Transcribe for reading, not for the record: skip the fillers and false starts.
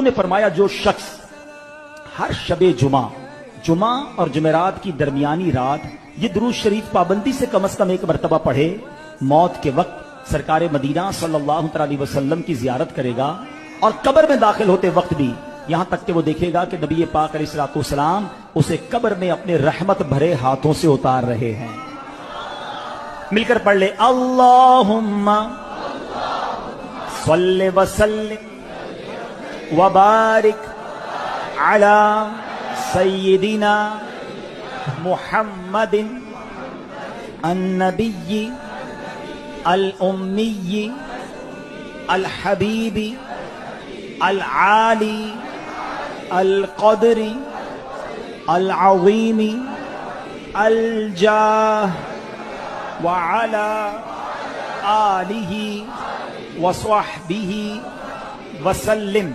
نے فرمایا جو شخص ہر شب جمعہ اور جمعرات کی درمیانی رات یہ درود شریف پابندی سے کم از کم ایک مرتبہ پڑھے، موت کے وقت سرکار مدینہ صلی اللہ علیہ وسلم کی زیارت کرے گا، اور قبر میں داخل ہوتے وقت بھی یہاں تک کہ وہ دیکھے گا کہ نبی پاک علیہ الصلوۃ والسلام اسے قبر میں اپنے رحمت بھرے ہاتھوں سے اتار رہے ہیں۔ مل کر پڑھ لے، اللہم صلی وسلم وبارک علی سیدنا محمد النبی الامی الحبیب العالی القدر العظیم الجاہ وعلی آلہ وصحبہ وسلم۔